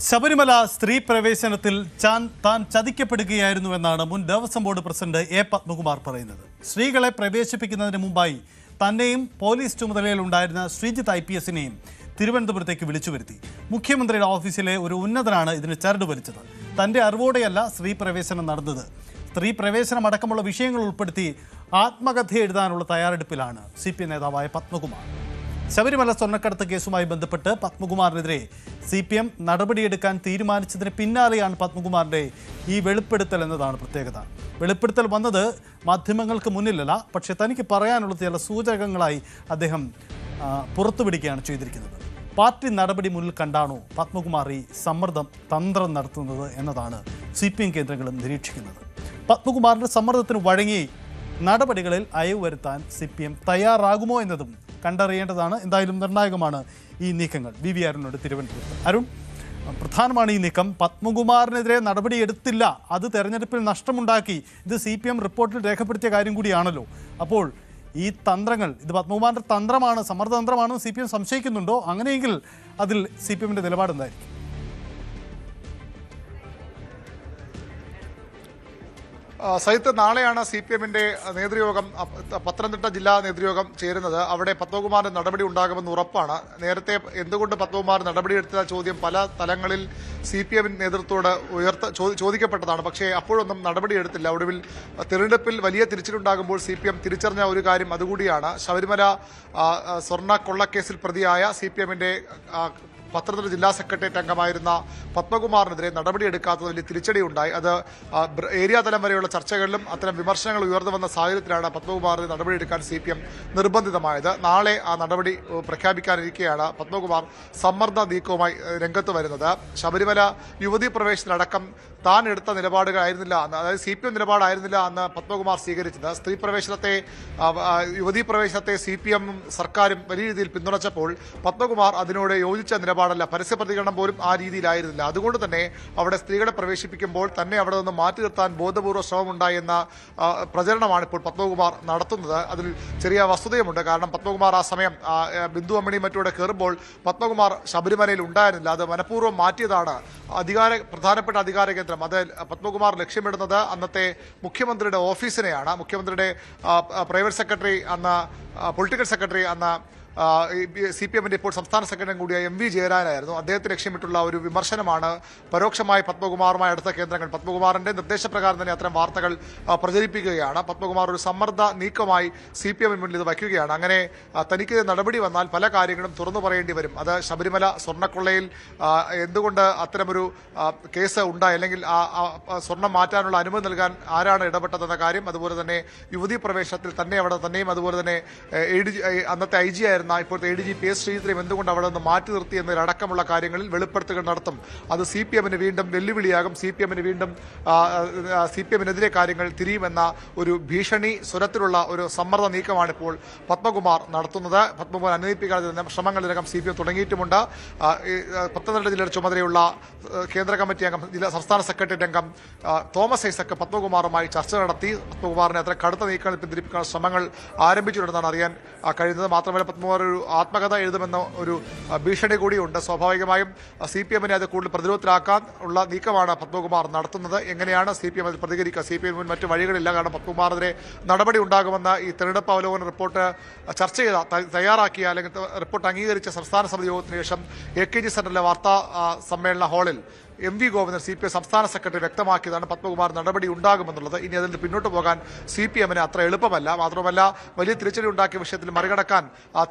ശബരിമല സ്ത്രീ പ്രവേശനത്തിൽ താൻ ചതിക്കപ്പെടുകയായിരുന്നുവെന്നാണ് മുൻ Devaswom board president A Padmakumar പറയുന്നത്. സ്ത്രീകളെ പ്രവേശിപ്പിക്കുന്നതിന് മുമ്പായി തന്നെയും പോലീസ് ചുമതലയിലുണ്ടായിരുന്ന ശ്രീജിത്ത് IPSനെയും തിരുവനന്തപുരത്തേക്ക് വിളിച്ചു വരുത്തി. മുഖ്യമന്ത്രിയുടെ ഓഫീസിലെ ഒരു ഉന്നതനാണ് ഇതിന് ചരട് വലിച്ചത്. തൻ്റെ അറിവോടെയല്ല സ്ത്രീ പ്രവേശനം നടന്നത്. സ്ത്രീ പ്രവേശനം അടക്കമുള്ള വിഷയങ്ങൾ ഉൾപ്പെടുത്തി ആത്മകഥ എഴുതാനുള്ള തയ്യാറെടുപ്പിലാണ് CPM നേതാവായ പത്മകുമാർ. ശബരിമല സ്വർണ്ണക്കടത്ത് കേസുമായി ബന്ധപ്പെട്ട് പത്മകുമാറിനെതിരെ CPM നടപടിയെടുക്കാൻ തീരുമാനിച്ചതിന് പിന്നാലെയാണ് പത്മകുമാറിൻ്റെ ഈ വെളിപ്പെടുത്തൽ എന്നതാണ് പ്രത്യേകത. വെളിപ്പെടുത്തൽ വന്നത് മാധ്യമങ്ങൾക്ക് മുന്നിലല്ല, പക്ഷേ തനിക്ക് പറയാനുള്ള ചില സൂചകങ്ങളായി അദ്ദേഹം പുറത്തുവിടുകയാണ് ചെയ്തിരിക്കുന്നത്. പാർട്ടി നടപടി മുന്നിൽ കണ്ടാണോ പത്മകുമാർ ഈ തന്ത്രം നടത്തുന്നത് എന്നതാണ് CPM കേന്ദ്രങ്ങളും നിരീക്ഷിക്കുന്നത്. പത്മകുമാറിൻ്റെ സമ്മർദ്ദത്തിന് വഴങ്ങി നടപടികളിൽ അയവ് വരുത്താൻ CPM തയ്യാറാകുമോ എന്നതും കണ്ടറിയേണ്ടതാണ്. എന്തായാലും നിർണായകമാണ് ഈ നീക്കങ്ങൾ. VV അരുണോട് തിരുവനന്തപുരത്ത്. അരുൺ, പ്രധാനമാണ് ഈ നീക്കം. പത്മകുമാറിനെതിരെ നടപടിയെടുത്തില്ല, അത് തെരഞ്ഞെടുപ്പിൽ നഷ്ടമുണ്ടാക്കി. ഇത് CPM റിപ്പോർട്ടിൽ രേഖപ്പെടുത്തിയ കാര്യം കൂടിയാണല്ലോ. അപ്പോൾ ഈ തന്ത്രങ്ങൾ, ഇത് പത്മകുമാറിൻ്റെ തന്ത്രമാണ്, സമ്മർദ്ദതന്ത്രമാണെന്ന് CPM സംശയിക്കുന്നുണ്ടോ? അങ്ങനെയെങ്കിൽ അതിൽ CPMൻ്റെ നിലപാടെന്തായിരിക്കും? സഹിത്ത് നാളെയാണ് CPMന്റെ നേതൃയോഗം, പത്തനംതിട്ട ജില്ലാ നേതൃയോഗം ചേരുന്നത്. അവിടെ പത്മകുമാറിന്റെ നടപടി ഉണ്ടാകുമെന്ന് ഉറപ്പാണ്. നേരത്തെ എന്തുകൊണ്ട് പത്മകുമാർ നടപടിയെടുത്ത ചോദ്യം പല തലങ്ങളിൽ CPM നേതൃത്വത്തോട് ചോദിക്കപ്പെട്ടതാണ്. പക്ഷേ അപ്പോഴൊന്നും നടപടിയെടുത്തില്ല. ഒടുവിൽ തിരഞ്ഞെടുപ്പിൽ വലിയ തിരിച്ചടിയുണ്ടാകുമ്പോൾ CPM തിരിച്ചറിഞ്ഞ ഒരു കാര്യം അതുകൂടിയാണ്. ശബരിമല സ്വർണ്ണ കൊള്ളക്കേസിൽ പ്രതിയായ CPMന്റെ പത്തനംതിട്ട ജില്ലാ സെക്രട്ടേറിയറ്റ് അംഗമായിരുന്ന പത്മകുമാറിനെതിരെ നടപടിയെടുക്കാത്തത് വലിയ തിരിച്ചടിയുണ്ടായി. അത് ഏരിയ തലം വരെയുള്ള ചർച്ചകളിലും അത്തരം വിമർശനങ്ങൾ ഉയർന്നു വന്ന സാഹചര്യത്തിലാണ് പത്മകുമാറിന് നടപടിയെടുക്കാൻ CPM നിർബന്ധിതമായത്. നാളെ ആ നടപടി പ്രഖ്യാപിക്കാനിരിക്കെയാണ് പത്മകുമാർ സമ്മർദ്ദ നീക്കവുമായി രംഗത്ത് വരുന്നത്. ശബരിമല യുവതീ പ്രവേശനത്തിലടക്കം താൻ എടുത്ത നിലപാടുകളായിരുന്നില്ല അന്ന്, അതായത് CPM നിലപാടായിരുന്നില്ല അന്ന് പത്മകുമാർ സ്വീകരിച്ചത്. സ്ത്രീ പ്രവേശനത്തെ, യുവതീ പ്രവേശനത്തെ CPM സർക്കാരും വലിയ രീതിയിൽ പിന്തുണച്ചപ്പോൾ പത്മകുമാർ അതിനോട് യോജിച്ച നിലപാടല്ല, പരസ്യ പ്രതികരണം പോലും ആ രീതിയിലായിരുന്നില്ല. അതുകൊണ്ട് തന്നെ അവിടെ സ്ത്രീകളെ പ്രവേശിപ്പിക്കുമ്പോൾ തന്നെ അവിടെ നിന്ന് മാറ്റി നിർത്താൻ ബോധപൂർവ്വ ശ്രമമുണ്ടായെന്ന പ്രചരണമാണ് ഇപ്പോൾ പത്മകുമാർ നടത്തുന്നത്. അതിൽ ചെറിയ വസ്തുതയുമുണ്ട്. കാരണം പത്മകുമാർ ആ സമയം ബിന്ദു അമ്മണി മറ്റൂടെ കയറുമ്പോൾ പത്മകുമാർ ശബരിമലയിൽ ഉണ്ടായിരുന്നില്ല. അത് മനഃപൂർവ്വം മാറ്റിയതാണ്. പ്രധാനപ്പെട്ട അധികാര കേന്ദ്രം, അത് പത്മകുമാർ ലക്ഷ്യമിടുന്നത് അന്നത്തെ മുഖ്യമന്ത്രിയുടെ ഓഫീസിനെയാണ്. മുഖ്യമന്ത്രിയുടെ പ്രൈവറ്റ് സെക്രട്ടറി അന്ന്, പൊളിറ്റിക്കൽ സെക്രട്ടറി അന്ന് CPMന്റെ ഇപ്പോൾ സംസ്ഥാന സെക്രട്ടറി കൂടിയായ MV ജയരാജനായിരുന്നു. അദ്ദേഹത്തെ ലക്ഷ്യമിട്ടുള്ള ഒരു വിമർശനമാണ് പരോക്ഷമായി പത്മകുമാറുമായി അടുത്ത കേന്ദ്രങ്ങൾ. പത്മകുമാറിന്റെ നിർദ്ദേശപ്രകാരം തന്നെ അത്തരം വാർത്തകൾ പ്രചരിപ്പിക്കുകയാണ്. പത്മകുമാർ ഒരു സമ്മർദ്ദ നീക്കമായി CPM മുന്നിൽ ഇത് വയ്ക്കുകയാണ്. അങ്ങനെ തനിക്ക് നടപടി വന്നാൽ പല കാര്യങ്ങളും തുറന്നു പറയേണ്ടി വരും. അത് ശബരിമല സ്വർണ്ണക്കൊള്ളയിൽ എന്തുകൊണ്ട് അത്തരമൊരു കേസ് ഉണ്ടായി, അല്ലെങ്കിൽ സ്വർണം മാറ്റാനുള്ള അനുമതി നൽകാൻ ആരാണ് ഇടപെട്ടതെന്ന കാര്യം, അതുപോലെ തന്നെ യുവതീ പ്രവേശനത്തിൽ തന്നെ അവിടെ തന്നെയും, അതുപോലെ തന്നെ അന്നത്തെ IG ആയിരുന്ന ഇപ്പോഴത്തെ ADGP S ശ്രീജിത്തിനെയും എന്തുകൊണ്ട് അവിടെ നിന്ന് മാറ്റി നിർത്തി എന്നതിലടക്കമുള്ള കാര്യങ്ങളിൽ വെളിപ്പെടുത്തലുകൾ നടത്തും. അത് CPMന് വീണ്ടും വെല്ലുവിളിയാകും. CPMന് വീണ്ടും CPMനെതിരെ കാര്യങ്ങൾ തിരിയുമെന്ന ഒരു ഭീഷണി സ്വരത്തിലുള്ള ഒരു സമ്മർദ്ദ നീക്കമാണ് ഇപ്പോൾ പത്മകുമാർ നടത്തുന്നത്. പത്മകുമാർ അനുനയിപ്പിക്കാതെ ശ്രമങ്ങൾ ഇതിനകം CPM തുടങ്ങിയിട്ടുമുണ്ട്. പത്തനംതിട്ട ജില്ലയുടെ ചുമതലയുള്ള കേന്ദ്ര കമ്മിറ്റി അംഗം, സംസ്ഥാന സെക്രട്ടേറിയറ്റ് അംഗം തോമസ് ഐസക് പത്മകുമാറുമായി ചർച്ച നടത്തി പത്മകുമാറിനെ അത്ര കടുത്ത നീക്കങ്ങൾ പിന്തിരിപ്പിക്കാൻ ശ്രമങ്ങൾ ആരംഭിച്ചിട്ടുണ്ടെന്നാണ് അറിയാൻ കഴിയുന്നത്. മാത്രമല്ല പത്മകുമാർ ഒരു ആത്മകഥ എഴുതുമെന്ന ഒരു ഭീഷണി കൂടിയുണ്ട്. സ്വാഭാവികമായും CPMനെ അത് കൂടുതൽ പ്രതിരോധത്തിലാക്കാൻ ഉള്ള നീക്കമാണ് പത്മകുമാർ നടത്തുന്നത്. എങ്ങനെയാണ് CPM അതിൽ പ്രതികരിക്കുക? CPM മറ്റു വഴികളില്ല. കാരണം പത്മകുമാറിനെതിരെ നടപടി ഉണ്ടാകുമെന്ന് ഈ തെരഞ്ഞെടുപ്പ് അവലോകന റിപ്പോർട്ട് ചർച്ച ചെയ്ത, തയ്യാറാക്കിയ, അല്ലെങ്കിൽ റിപ്പോർട്ട് അംഗീകരിച്ച സംസ്ഥാന സമിതി യോഗത്തിന് ശേഷം AKG സെന്ററിലെ വാർത്താ സമ്മേളന ഹാളിൽ MV ഗോവിന്ദൻ CPM സംസ്ഥാന സെക്രട്ടറി വ്യക്തമാക്കിയതാണ് പത്മകുമാർ നടപടി ഉണ്ടാകുമെന്നുള്ളത്. ഇനി അതിൽ പിന്നോട്ട് പോകാൻ CPMന് അത്ര എളുപ്പമല്ല. മാത്രമല്ല വലിയ തിരിച്ചടി ഉണ്ടാക്കിയ വിഷയത്തിൽ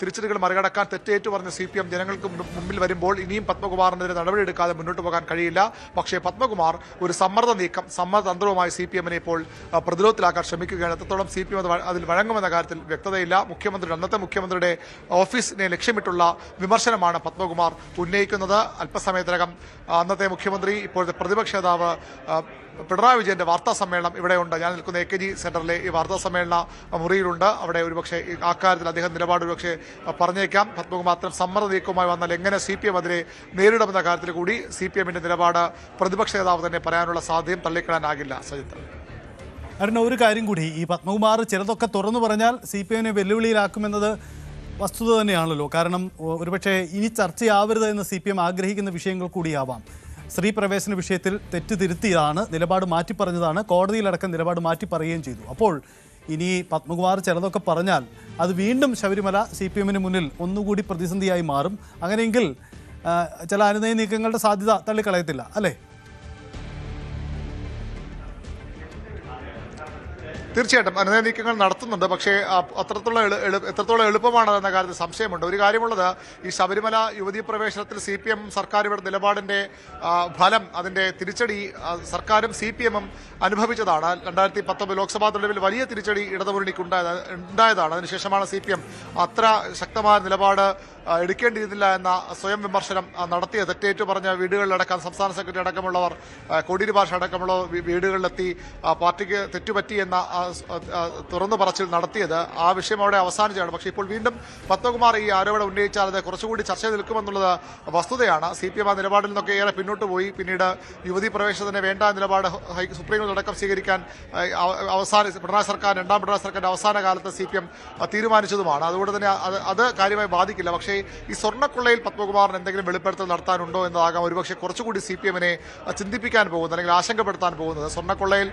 തിരിച്ചടികൾ മറികടക്കാൻ തെറ്റേറ്റു പറഞ്ഞ CPM ജനങ്ങൾക്ക് മുമ്പിൽ വരുമ്പോൾ ഇനിയും പത്മകുമാറിനെതിരെ നടപടിയെടുക്കാതെ മുന്നോട്ട് പോകാൻ കഴിയില്ല. പക്ഷേ പത്മകുമാർ ഒരു സമ്മർദ്ദ നീക്കം, സമ്മർദ്ദതന്ത്രവുമായി CPMനെ ഇപ്പോൾ പ്രതിരോധത്തിലാക്കാൻ ശ്രമിക്കുകയാണ്. എത്രത്തോളം CPM അതിൽ വഴങ്ങുമെന്ന കാര്യത്തിൽ വ്യക്തതയില്ല. അന്നത്തെ മുഖ്യമന്ത്രിയുടെ ഓഫീസിനെ ലക്ഷ്യമിട്ടുള്ള വിമർശനമാണ് പത്മകുമാർ ഉന്നയിക്കുന്നത്. അല്പസമയത്തിനകം അന്നത്തെ മുഖ്യമന്ത്രി, ഇപ്പോഴത്തെ പ്രതിപക്ഷ നേതാവ് പിണറായി വിജയന്റെ വാർത്താ സമ്മേളനം ഇവിടെയുണ്ട്. ഞാൻ നിൽക്കുന്ന AKG സെന്ററിലെ ഈ വാർത്താ സമ്മേളന മുറിയിലുണ്ട്. അവിടെ ഒരുപക്ഷെ അക്കാര്യത്തിൽ അദ്ദേഹം നിലപാട് ഒരുപക്ഷെ പറഞ്ഞേക്കാം. പത്മകുമാർ അത്തരം സമ്മർദ്ദ നീക്കവുമായി വന്നാൽ എങ്ങനെ CPM അതിനെ നേരിടുമെന്ന കാര്യത്തിൽ കൂടി CPMന്റെ നിലപാട് പ്രതിപക്ഷ നേതാവ് തന്നെ പറയാനുള്ള സാധ്യതയും തള്ളിക്കളയാനാകില്ല. സജിത്ത്, അരുണ, ഒരു കാര്യം കൂടി, ഈ പത്മകുമാർ ചിലതൊക്കെ തുറന്നു പറഞ്ഞാൽ CPMനെ വെല്ലുവിളിയിലാക്കുമെന്നത് വസ്തുത തന്നെയാണല്ലോ. കാരണം ഒരുപക്ഷെ ഇനി ചർച്ചയാവരുത് എന്ന് CPM ആഗ്രഹിക്കുന്ന വിഷയങ്ങൾ കൂടിയാവാം. സ്ത്രീ പ്രവേശന വിഷയത്തിൽ തെറ്റ് തിരുത്തിയതാണ്, നിലപാട് മാറ്റിപ്പറഞ്ഞതാണ്, കോടതിയിലടക്കം നിലപാട് മാറ്റി പറയുകയും ചെയ്തു. അപ്പോൾ ഇനി പത്മകുമാർ ചിലതൊക്കെ പറഞ്ഞാൽ അത് വീണ്ടും ശബരിമല CPM-ന് മുന്നിൽ ഒന്നുകൂടി പ്രതിസന്ധിയായി മാറും. അങ്ങനെയെങ്കിൽ ചില അനുനയ നീക്കങ്ങളുടെ സാധ്യത തള്ളിക്കളയത്തില്ല അല്ലേ? തീർച്ചയായിട്ടും അനുനയ നീക്കങ്ങൾ നടത്തുന്നുണ്ട്. പക്ഷേ എത്രത്തോളം എളുപ്പമാണെന്ന കാര്യത്തിൽ സംശയമുണ്ട്. ഒരു കാര്യമുള്ളത്, ഈ ശബരിമല യുവതീ പ്രവേശനത്തിൽ CPM സർക്കാരുടെ നിലപാടിന്റെ ഫലം, അതിന്റെ തിരിച്ചടി സർക്കാരും CPM-ഉം അനുഭവിച്ചതാണ്. 2019 ലോക്സഭാ തെരഞ്ഞെടുപ്പിൽ വലിയ തിരിച്ചടി ഇടതുമുന്നണിക്ക് ഉണ്ടായതാണ്. അതിനുശേഷമാണ് CPM അത്ര ശക്തമായ നിലപാട് എടുക്കേണ്ടിയിരുന്നില്ല എന്ന സ്വയം വിമർശനം നടത്തിയത്. തെറ്റേറ്റു പറഞ്ഞ വീടുകളിലടക്കം സംസ്ഥാന സെക്രട്ടറി അടക്കമുള്ളവർ, കോടിയേരി ഭാഷ അടക്കമുള്ളവർ വീടുകളിലെത്തി പാർട്ടിക്ക് തെറ്റുപറ്റി എന്ന തുറന്നു പറച്ചിൽ നടത്തിയത്. ആ വിഷയം അവിടെ അവസാനിച്ചാണ്. പക്ഷേ ഇപ്പോൾ വീണ്ടും പത്മകുമാർ ഈ ആരോപണം ഉന്നയിച്ചാൽ അത് കുറച്ചുകൂടി ചർച്ച നിൽക്കുമെന്നുള്ളത് വസ്തുതയാണ്. CPM ആ നിലപാടിൽ നിന്നൊക്കെ ഏറെ പിന്നോട്ട് പോയി. പിന്നീട് യുവതീ പ്രവേശനത്തിന് വേണ്ട നിലപാട് സുപ്രീം കോടതി അടക്കം സ്വീകരിക്കാൻ പിണറായി സർക്കാർ, രണ്ടാം പിണറായി സർക്കാരിന്റെ അവസാന കാലത്ത് CPM തീരുമാനിച്ചതുമാണ്. അതുകൊണ്ട് തന്നെ അത് കാര്യമായി ബാധിക്കില്ല. പക്ഷേ ഈ സ്വർണ്ണക്കൊള്ളയിൽ പത്മകുമാറിന് എന്തെങ്കിലും വെളിപ്പെടുത്തൽ നടത്താനുണ്ടോ എന്നതാകാം ഒരുപക്ഷെ കുറച്ചുകൂടി CPM-നെ ചിന്തിപ്പിക്കാൻ പോകുന്നത്, അല്ലെങ്കിൽ ആശങ്കപ്പെടുത്താൻ പോകുന്നത്. സ്വർണ്ണക്കൊള്ളയിൽ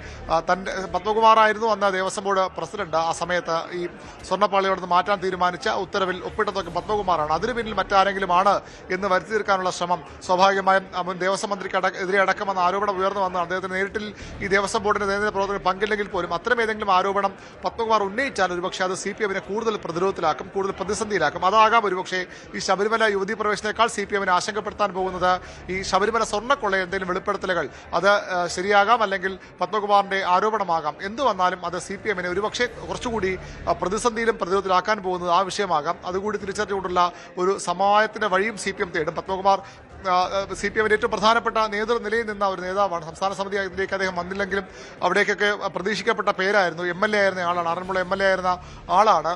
തന്റെ പത്മകുമാറായിരുന്നു അന്ന് ദേവസ്വം ബോർഡ് പ്രസിഡന്റ്. ആ സമയത്ത് ഈ സ്വർണ്ണപ്പാളിയോട് നിന്ന് മാറ്റാൻ തീരുമാനിച്ച ഉത്തരവിൽ ഒപ്പിട്ടതൊക്കെ പത്മകുമാറാണ്. അതിനു പിന്നിൽ മറ്റാരെങ്കിലും ആണ് എന്ന് വരുത്തി തീർക്കാനുള്ള ശ്രമം സ്വാഭാവികമായും മുൻ ദേവസ്വം മന്ത്രിക്ക് എതിരെ അടക്കമെന്ന ആരോപണം ഉയർന്നു വന്നതാണ്. അദ്ദേഹത്തിന് നേരിട്ടിൽ ഈ ദേവസ്വം ബോർഡിന്റെ നേതൃത്വ പ്രവർത്തനം പങ്കില്ലെങ്കിൽ പോലും അത്തരം ഏതെങ്കിലും ആരോപണം പത്മകുമാർ ഉന്നയിച്ചാൽ ഒരുപക്ഷെ അത് CPM-നെ കൂടുതൽ പ്രതിരോധത്തിലാക്കും, കൂടുതൽ പ്രതിസന്ധിയിലാക്കും. അതാകാം ഒരുപക്ഷെ ഈ ശബരിമല യുവതീ പ്രവേശനേക്കാൾ CPM-നെ ആശങ്കപ്പെടുത്താൻ പോകുന്നത്. ഈ ശബരിമല സ്വർണ്ണക്കൊള്ള എന്തെങ്കിലും വെളിപ്പെടുത്തലുകൾ അത് ശരിയാകാം, അല്ലെങ്കിൽ പത്മകുമാറിന്റെ ആരോപണമാകാം. എന്തു വന്നാലും അത് CPM-നെ ഒരുപക്ഷെ കുറച്ചുകൂടി പ്രതിസന്ധിയിലും പ്രതിരോധത്തിലാക്കാൻ പോകുന്നത് ആ വിഷയമാകാം. അതുകൂടി തിരിച്ചറിഞ്ഞുകൊണ്ടുള്ള ഒരു സമവായത്തിന്റെ വഴിയും CPM തേടും. പത്മകുമാർ CPM-ന്റെ ഏറ്റവും പ്രധാനപ്പെട്ട നേതൃനിലയിൽ നിന്ന ഒരു നേതാവാണ്. സംസ്ഥാന സമിതി ഇതിലേക്ക് അദ്ദേഹം വന്നില്ലെങ്കിലും അവിടേക്കൊക്കെ പ്രതീക്ഷിക്കപ്പെട്ട പേരായിരുന്നു. MLA ആയിരുന്ന ആളാണ്, ആറന്മുള MLA ആയിരുന്ന ആളാണ്.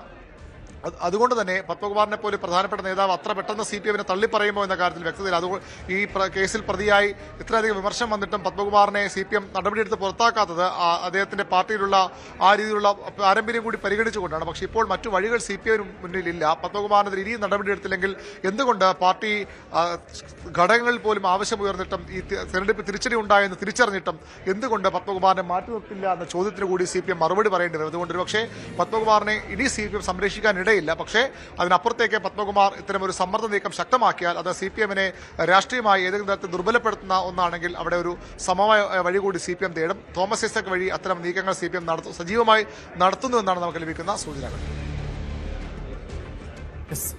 അതുകൊണ്ട് തന്നെ പത്മകുമാറിനെ പോലെ പ്രധാനപ്പെട്ട നേതാവ് അത്ര പെട്ടെന്ന് CPM-നെ തള്ളിപ്പറയുമോ എന്ന കാര്യത്തിൽ വ്യക്തതയില്ല. അതുകൊണ്ട് ഈ കേസിൽ പ്രതിയായി ഇത്രയധികം വിമർശനം വന്നിട്ടും പത്മകുമാറിനെ CPM നടപടിയെടുത്ത് പുറത്താക്കാത്തത് അദ്ദേഹത്തിന്റെ പാർട്ടിയിലുള്ള ആ രീതിയിലുള്ള പാരമ്പര്യം കൂടി പരിഗണിച്ചുകൊണ്ടാണ്. പക്ഷേ ഇപ്പോൾ മറ്റു വഴികൾ CPM-ന് മുന്നിലില്ല. പത്മകുമാറിനെതിരെ ഇനിയും നടപടിയെടുത്തില്ലെങ്കിൽ എന്തുകൊണ്ട് പാർട്ടി ഘടകങ്ങളിൽ പോലും ആവശ്യമുയർന്നിട്ടും ഈ തെരഞ്ഞെടുപ്പ് തിരിച്ചടി ഉണ്ടായെന്ന് തിരിച്ചറിഞ്ഞിട്ടും എന്തുകൊണ്ട് പത്മകുമാറിനെ മാറ്റി നിർത്തില്ല എന്ന ചോദ്യത്തിന് കൂടി CPM മറുപടി പറയേണ്ടി വരും. അതുകൊണ്ട് ഒരുപക്ഷെ പത്മകുമാറിനെ ഇനി CPM സംരക്ഷിക്കാൻ ഇല്ല. പക്ഷേ അതിനപ്പുറത്തേക്ക് പത്മകുമാർ ഇത്തരമൊരു സമ്മർദ്ദ നീക്കം ശക്തമാക്കിയാൽ അത് CPM-നെ രാഷ്ട്രീയമായി ഏതെങ്കിലും തരത്തിൽ ദുർബലപ്പെടുത്തുന്ന ഒന്നാണെങ്കിൽ അവിടെ ഒരു സമവായ വഴി കൂടി CPM തേടും. തോമസ് ഐസക് വഴി അത്തരം നീക്കങ്ങൾ CPM സജീവമായി നടത്തുന്നു എന്നാണ് നമുക്ക് ലഭിക്കുന്ന സൂചനകൾ.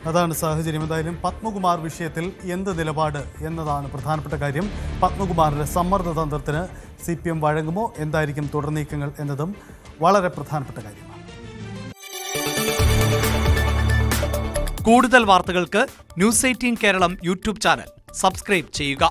അതാണ് സാഹചര്യം. എന്തായാലും പത്മകുമാർ വിഷയത്തിൽ എന്ത് നിലപാട് എന്നതാണ് പ്രധാനപ്പെട്ട കാര്യം. പത്മകുമാറിന്റെ സമ്മർദ്ദ തന്ത്രത്തിന് CPM വഴങ്ങുമോ, എന്തായിരിക്കും തുടർ നീക്കങ്ങൾ എന്നതും വളരെ പ്രധാനപ്പെട്ട കാര്യമാണ്. കൂടുതൽ വാർത്തകൾക്ക് News 18 Keralam YouTube channel subscribe ചെയ്യുക.